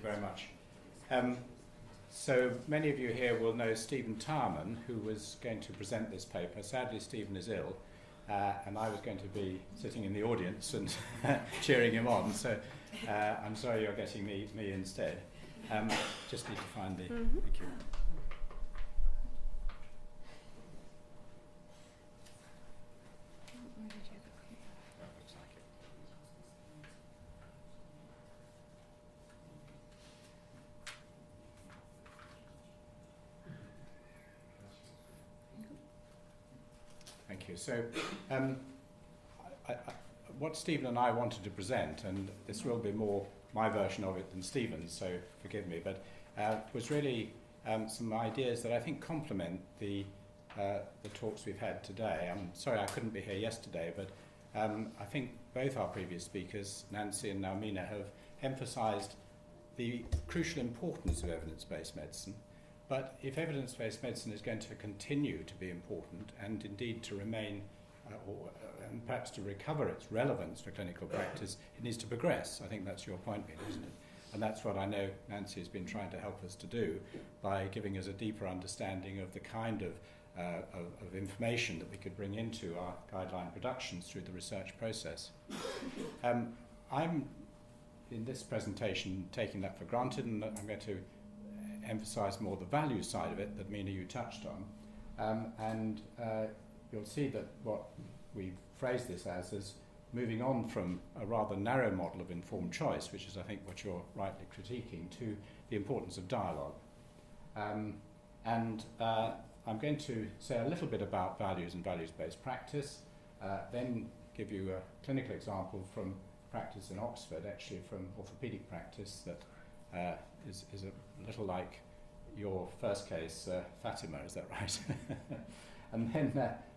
very much. So many of you here will know Stephen Tyreman, who was going to present this paper. Sadly, Stephen is ill, and I was going to be sitting in the audience and cheering him on. So I'm sorry you're getting me instead. Just need to find the cue. Thank you. So what Stephen and I wanted to present, and this will be more my version of it than Stephen's, so forgive me, but was really some ideas that I think complement the talks we've had today. I'm sorry I couldn't be here yesterday, but I think both our previous speakers, Nancy and Naumina, have emphasised the crucial importance of evidence-based medicine. But if evidence-based medicine is going to continue to be important and indeed to remain, and perhaps to recover its relevance for clinical practice, it needs to progress. I think that's your point, isn't it? And that's what I know Nancy has been trying to help us to do by giving us a deeper understanding of the kind of information that we could bring into our guideline productions through the research process. I'm, in this presentation, taking that for granted, and I'm going to emphasise more the value side of it that Mina you touched on, and you'll see that what we've phrased this as is moving on from a rather narrow model of informed choice, which is I think what you're rightly critiquing, to the importance of dialogue. I'm going to say a little bit about values and values-based practice, then give you a clinical example from practice in Oxford, actually from orthopaedic practice, that is a little like your first case, Fatima, is that right? And then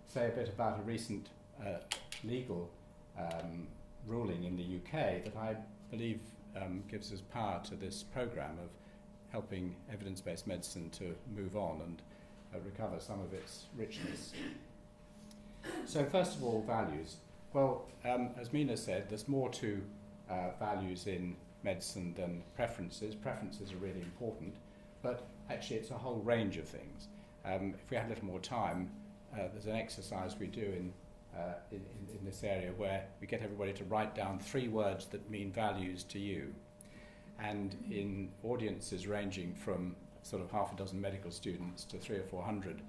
say a bit about a recent legal ruling in the UK that I believe gives us power to this programme of helping evidence-based medicine to move on and recover some of its richness. So first of all, values. Well, as Mina said, there's more to values in medicine than preferences. Preferences are really important, but actually it's a whole range of things. If we had a little more time, there's an exercise we do in this area where we get everybody to write down 3 words that mean values to you. And in audiences ranging from sort of half a dozen medical students to 300 or 400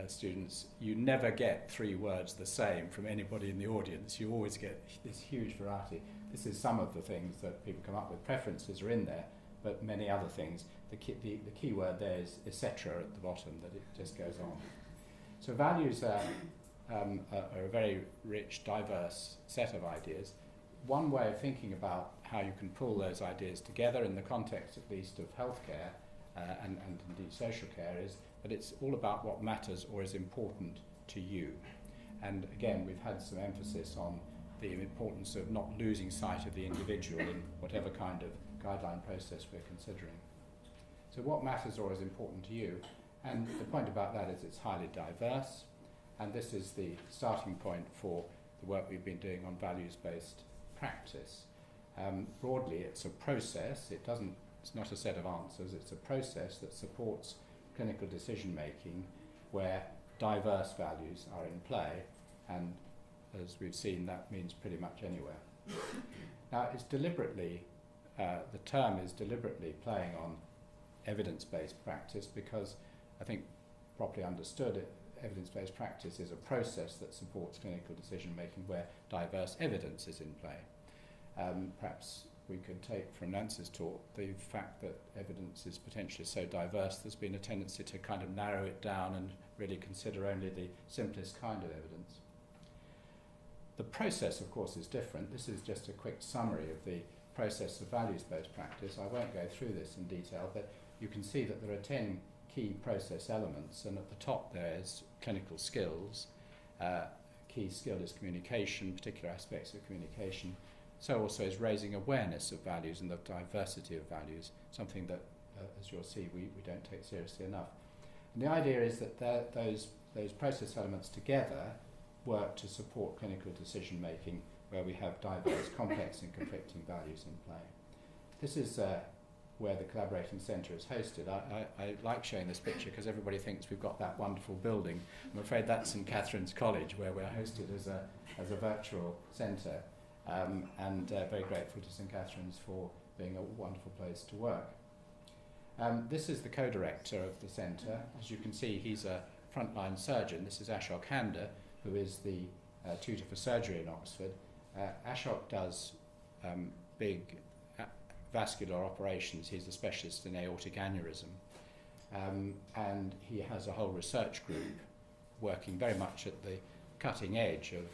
students, you never get 3 words the same from anybody in the audience. You always get this huge variety. This is some of the things that people come up with. Preferences are in there, but many other things. The key word there is etc. at the bottom, that it just goes on. So values are a very rich, diverse set of ideas. One way of thinking about how you can pull those ideas together in the context at least of healthcare and indeed social care is that it's all about what matters or is important to you. And again, we've had some emphasis on the importance of not losing sight of the individual in whatever kind of guideline process we're considering. So what matters or is important to you? And the point about that is it's highly diverse, and this is the starting point for the work we've been doing on values-based practice. Broadly, it's a process. It's not a set of answers. It's a process that supports clinical decision-making where diverse values are in play, and as we've seen, that means pretty much anywhere. Now, it's deliberately, the term is deliberately playing on evidence-based practice because I think, properly understood, evidence-based practice is a process that supports clinical decision-making where diverse evidence is in play. Perhaps we could take from Nancy's talk the fact that evidence is potentially so diverse, there's been a tendency to kind of narrow it down and really consider only the simplest kind of evidence. The process, of course, is different. This is just a quick summary of the process of values-based practice. I won't go through this in detail, but you can see that there are 10 key process elements, and at the top there is clinical skills. Key skill is communication, particular aspects of communication. So also is raising awareness of values and the diversity of values, something that, as you'll see, we don't take seriously enough. And the idea is that those process elements together work to support clinical decision making where we have diverse, complex and conflicting values in play. This is where the collaborating centre is hosted. I like showing this picture because everybody thinks we've got that wonderful building. I'm afraid that's St Catherine's College, where we're hosted as a virtual centre, and very grateful to St Catherine's for being a wonderful place to work. This is the co-director of the centre. As you can see, he's a frontline surgeon. This is Ashok Handa, who is the tutor for surgery in Oxford. Ashok does big vascular operations. He's a specialist in aortic aneurysm. And he has a whole research group working very much at the cutting edge of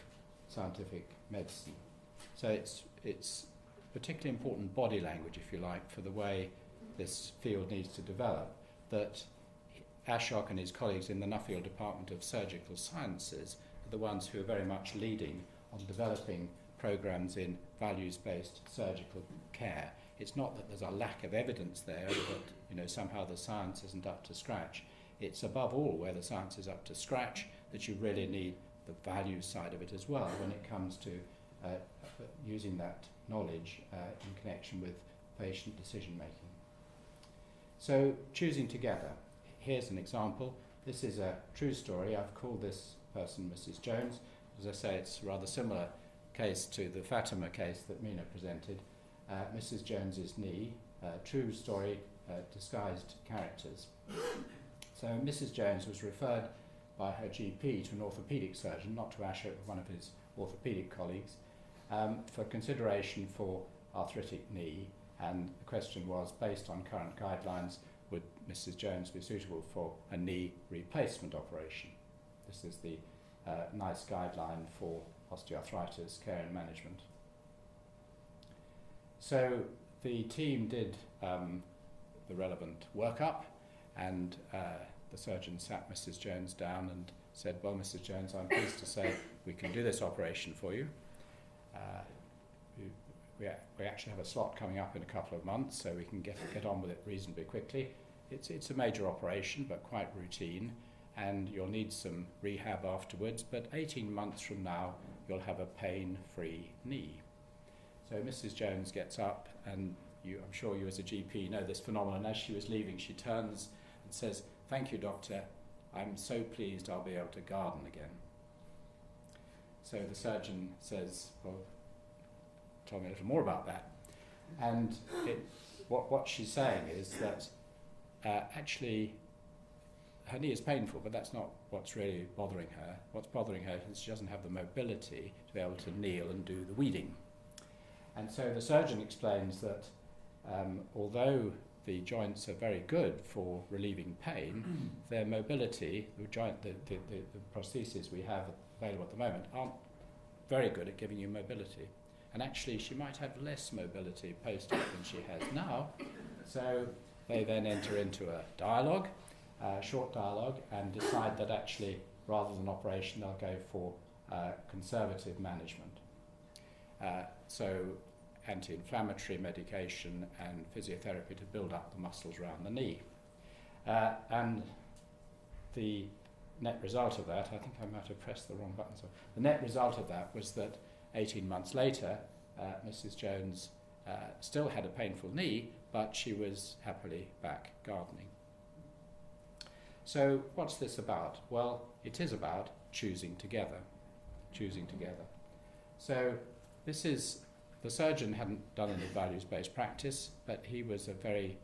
scientific medicine. So it's particularly important body language, if you like, for the way this field needs to develop, that Ashok and his colleagues in the Nuffield Department of Surgical Sciences are the ones who are very much leading on developing programs in values-based surgical care. It's not that there's a lack of evidence there, that somehow the science isn't up to scratch. It's above all where the science is up to scratch that you really need the values side of it as well when it comes to using that knowledge in connection with patient decision making. So, choosing together. Here's an example. This is a true story. I've called this person Mrs. Jones. As I say, it's a rather similar case to the Fatima case that Mina presented. Mrs. Jones's knee, true story, disguised characters. So Mrs. Jones was referred by her GP to an orthopaedic surgeon, not to Ashok, one of his orthopaedic colleagues, for consideration for arthritic knee, and the question was, based on current guidelines, would Mrs. Jones be suitable for a knee replacement operation? This is the NICE guideline for osteoarthritis care and management. So the team did the relevant workup, and the surgeon sat Mrs. Jones down and said, well, Mrs. Jones, I'm pleased to say we can do this operation for you. We actually have a slot coming up in a couple of months, so we can get on with it reasonably quickly. It's a major operation, but quite routine, and you'll need some rehab afterwards, but 18 months from now, you'll have a pain-free knee. So Mrs. Jones gets up, and I'm sure you as a GP know this phenomenon. As she was leaving, she turns and says, thank you, doctor, I'm so pleased I'll be able to garden again. So the surgeon says, well, tell me a little more about that. And what she's saying is that actually her knee is painful, but that's not what's really bothering her. What's bothering her is she doesn't have the mobility to be able to kneel and do the weeding. And so the surgeon explains that although the joints are very good for relieving pain, their mobility, the prostheses we have available at the moment, aren't very good at giving you mobility. And actually she might have less mobility post-op than she has now. So they then enter into a dialogue, short dialogue, and decide that actually, rather than operation, they'll go for conservative management. So anti-inflammatory medication and physiotherapy to build up the muscles around the knee. And the net result of that, I think I might have pressed the wrong button, so the net result of that was that 18 months later, Mrs. Jones still had a painful knee, but she was happily back gardening. So what's this about? Well, it is about choosing together. Choosing together. So this is, the surgeon hadn't done any values-based practice, but he was a very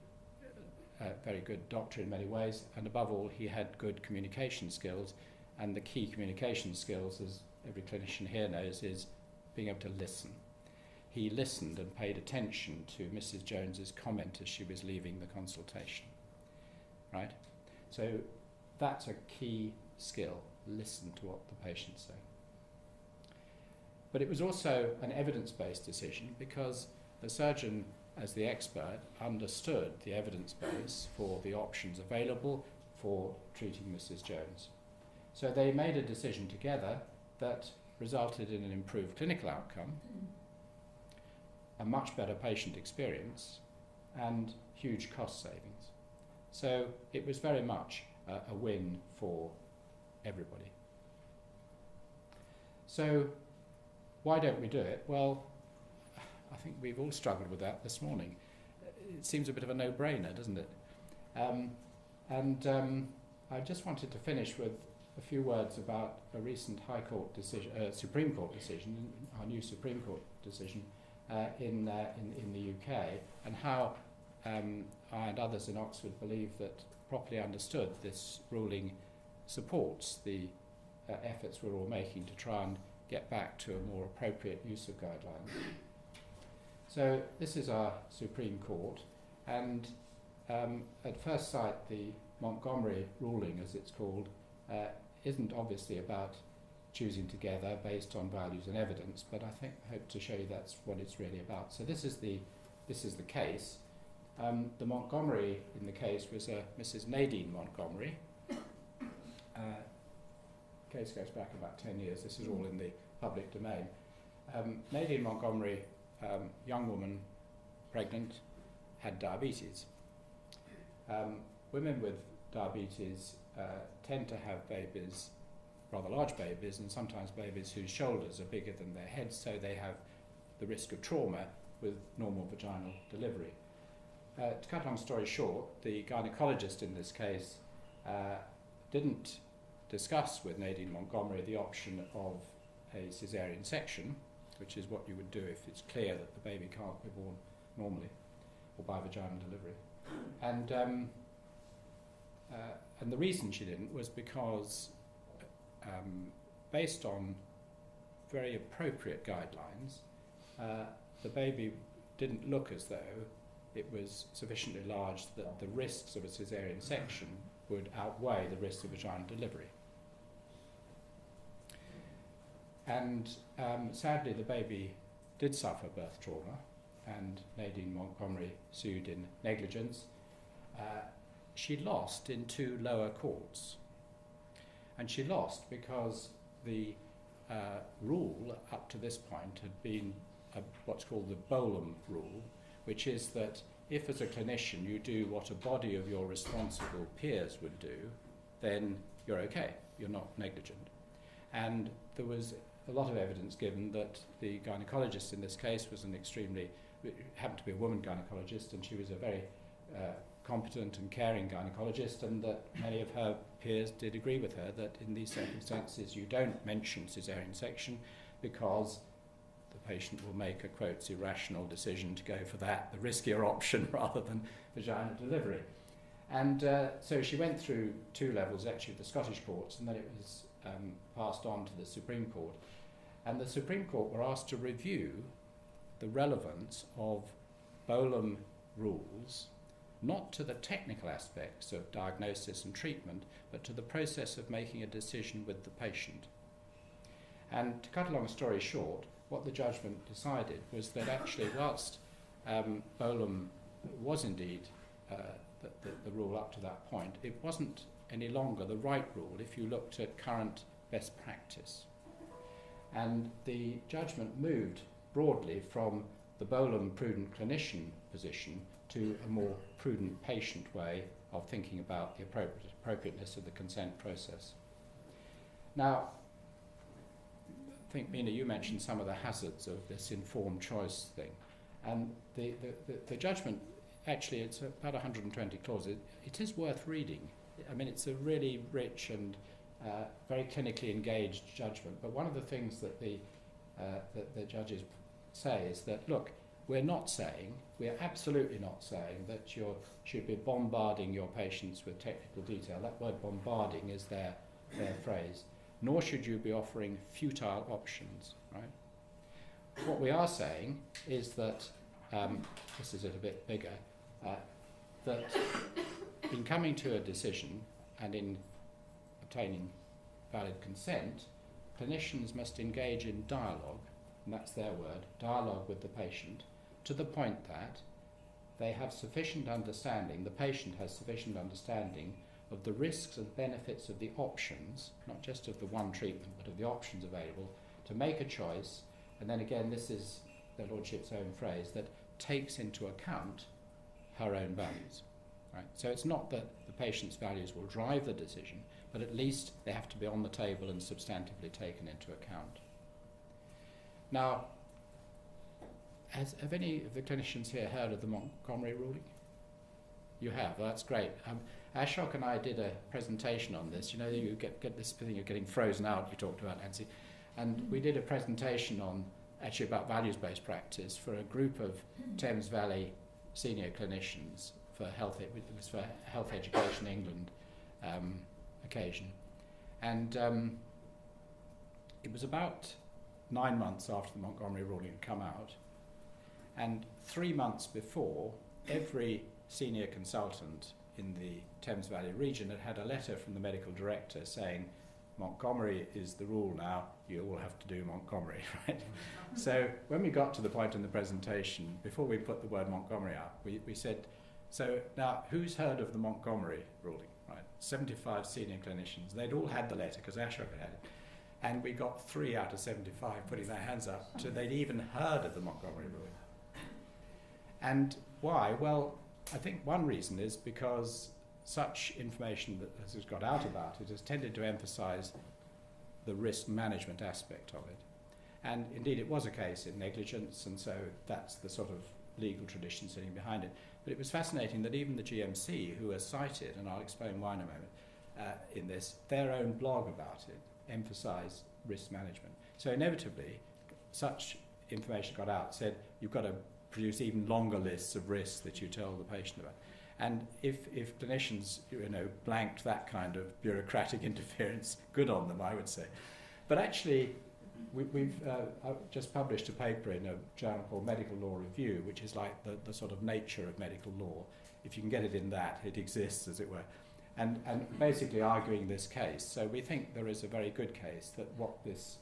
good doctor in many ways, and above all, he had good communication skills, and the key communication skills, as every clinician here knows, is being able to listen. He listened and paid attention to Mrs. Jones's comment as she was leaving the consultation, right? So that's a key skill, listen to what the patients say. But it was also an evidence-based decision because the surgeon, as the expert, understood the evidence base for the options available for treating Mrs. Jones. So they made a decision together that resulted in an improved clinical outcome, a much better patient experience, and huge cost savings. So it was very much a win for everybody. So why don't we do it? Well, I think we've all struggled with that this morning. it seems a bit of a no-brainer, doesn't it? I just wanted to finish with a few words about a recent High Court decision, Supreme Court decision, our new Supreme Court decision in the UK, and how I and others in Oxford believe that, properly understood, this ruling supports the efforts we're all making to try and get back to a more appropriate use of guidelines. So this is our Supreme Court, and at first sight the Montgomery ruling, as it's called, isn't obviously about choosing together based on values and evidence, but I hope to show you that's what it's really about. So this is the case. The Montgomery in the case was Mrs. Nadine Montgomery. Case goes back about 10 years. This is all in the public domain. Nadine Montgomery, young woman, pregnant, had diabetes. Women with diabetes tend to have babies, rather large babies, and sometimes babies whose shoulders are bigger than their heads, so they have the risk of trauma with normal vaginal delivery. To cut a long story short, the gynecologist in this case didn't discuss with Nadine Montgomery the option of a caesarean section, which is what you would do if it's clear that the baby can't be born normally or by vaginal delivery. And the reason she didn't was because, based on very appropriate guidelines, the baby didn't look as though it was sufficiently large that the risks of a caesarean section would outweigh the risks of vaginal delivery. And sadly, the baby did suffer birth trauma, and Nadine Montgomery sued in negligence. She lost in 2 lower courts. And she lost because the rule up to this point had been what's called the Boland Rule, which is that if as a clinician you do what a body of your responsible peers would do, then you're okay, you're not negligent. And there was a lot of evidence given that the gynecologist in this case was happened to be a woman gynecologist, and she was a very competent and caring gynecologist, and that many of her peers did agree with her that in these circumstances you don't mention caesarean section because the patient will make a, quote, irrational decision to go for that, the riskier option, rather than vaginal delivery. And so she went through 2 levels, actually, of the Scottish courts, and then it was passed on to the Supreme Court. And the Supreme Court were asked to review the relevance of Boland rules, not to the technical aspects of diagnosis and treatment, but to the process of making a decision with the patient. And to cut a long story short, what the judgment decided was that actually, whilst Boland was indeed the rule up to that point, it wasn't any longer the right rule if you looked at current best practice. And the judgment moved broadly from the Boland prudent clinician position to a more prudent patient way of thinking about the appropriateness of the consent process. Now, I think, Mina, you mentioned some of the hazards of this informed choice thing. And the judgment, actually, it's about 120 clauses. It is worth reading. I mean, it's a really rich and very clinically engaged judgment. But one of the things that the judges say is that, look, we're absolutely not saying that you should be bombarding your patients with technical detail. That word bombarding is their phrase. Nor should you be offering futile options, right? What we are saying is that, this is a bit bigger, that in coming to a decision and in obtaining valid consent, clinicians must engage in dialogue, and that's their word, dialogue with the patient, to the point that they have sufficient understanding, the patient has sufficient understanding of the risks and benefits of the options, not just of the one treatment, but of the options available, to make a choice. And then again, this is their Lordship's own phrase, that takes into account her own values. Right? So it's not that the patient's values will drive the decision, but at least they have to be on the table and substantively taken into account. Now, have any of the clinicians here heard of the Montgomery ruling? You have. Well, that's great. Ashok and I did a presentation on this. You know, you get this thing of getting frozen out you talked about, Nancy. And we did a presentation on, actually about values-based practice for a group of Thames Valley senior clinicians for health. It was for Health Education England occasion. And it was about 9 months after the Montgomery ruling had come out. And 3 months before, every senior consultant in the Thames Valley region had a letter from the medical director saying, Montgomery is the rule now, you all have to do Montgomery, right? So when we got to the point in the presentation, before we put the word Montgomery out, we said, so now who's heard of the Montgomery ruling, right? 75 senior clinicians, they'd all had the letter because Ashok had it. And we got 3 out of 75 putting their hands up to they'd even heard of the Montgomery ruling. And why? Well, I think one reason is because such information that has got out about it has tended to emphasize the risk management aspect of it. And indeed it was a case in negligence, and so that's the sort of legal tradition sitting behind it. But it was fascinating that even the GMC, who are cited, and I'll explain why in a moment, in this, their own blog about it emphasised risk management. So inevitably, such information got out, said you've got to produce even longer lists of risks that you tell the patient about. And if clinicians, blanked that kind of bureaucratic interference, good on them, I would say. But actually, we've just published a paper in a journal called Medical Law Review, which is like the sort of nature of medical law. If you can get it in that, it exists, as it were. And basically arguing this case. So we think there is a very good case that what this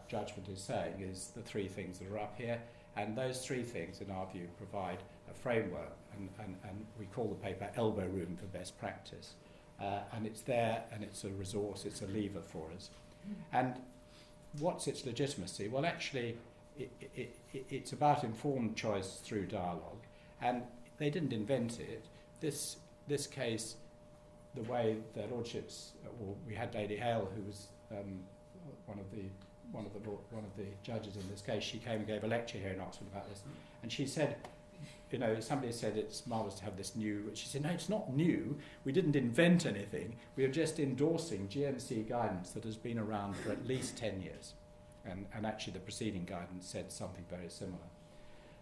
judgment is saying is the 3 things that are up here. And those 3 things, in our view, provide a framework, and we call the paper Elbow Room for Best Practice. And it's there, and it's a resource, it's a lever for us. And what's its legitimacy? Well, actually, it's about informed choice through dialogue. And they didn't invent it. This case, the way their lordships, we had Lady Hale, who was one of the judges in this case. She came and gave a lecture here in Oxford about this, and she said, somebody said it's marvellous to have this new. She said, no, it's not new. We didn't invent anything. We are just endorsing GMC guidance that has been around for at least 10 years, and actually the preceding guidance said something very similar.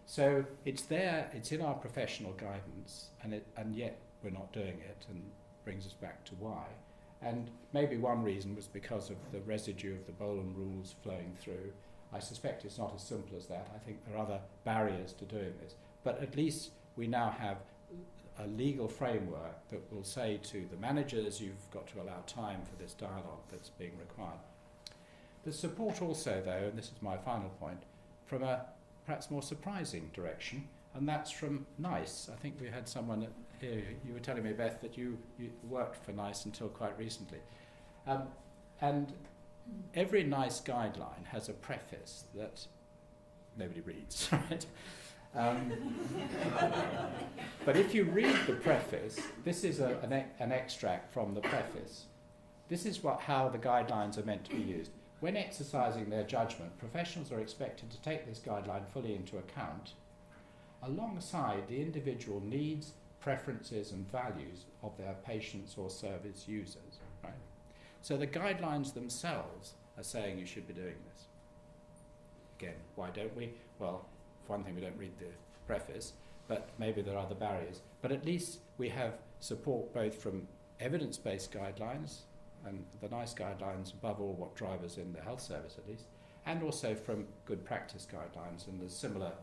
So it's there. It's in our professional guidance, and yet we're not doing it, and brings us back to why. And maybe one reason was because of the residue of the Boland rules flowing through. I suspect it's not as simple as that. I think there are other barriers to doing this. But at least we now have a legal framework that will say to the managers, you've got to allow time for this dialogue that's being required. There's support also, though, and this is my final point, from a perhaps more surprising direction, and that's from NICE. I think we had someone here, you were telling me, Beth, that you worked for NICE until quite recently. And every NICE guideline has a preface that nobody reads, right? But if you read the preface, this is an extract from the preface. This is how the guidelines are meant to be used. When exercising their judgment, professionals are expected to take this guideline fully into account alongside the individual needs, preferences and values of their patients or service users. Right? So the guidelines themselves are saying you should be doing this. Again, why don't we? Well, for one thing, we don't read the preface, but maybe there are other barriers. But at least we have support both from evidence-based guidelines, and the NICE guidelines, above all, what drive us in the health service at least, and also from good practice guidelines, and there's similar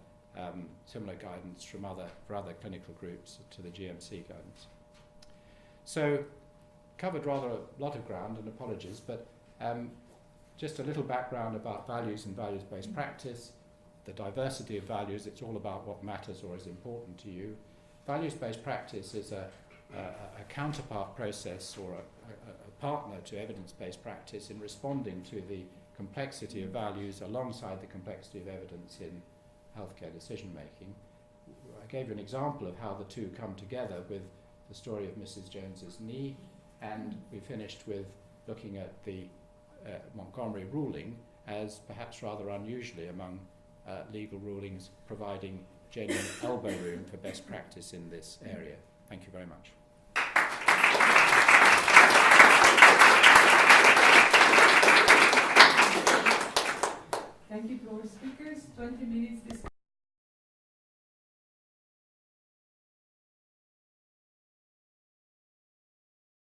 guidance from for other clinical groups to the GMC guidance. So, covered rather a lot of ground, and apologies, but just a little background about values and values-based practice, the diversity of values. It's all about what matters or is important to you. Values-based practice is a counterpart process or a partner to evidence-based practice in responding to the complexity of values alongside the complexity of evidence in healthcare decision-making. I gave you an example of how the two come together with the story of Mrs. Jones's knee, and we finished with looking at the Montgomery ruling as perhaps rather unusually among legal rulings providing genuine elbow room for best practice in this area. Thank you very much. Thank you to our speakers. 20 minutes discussion.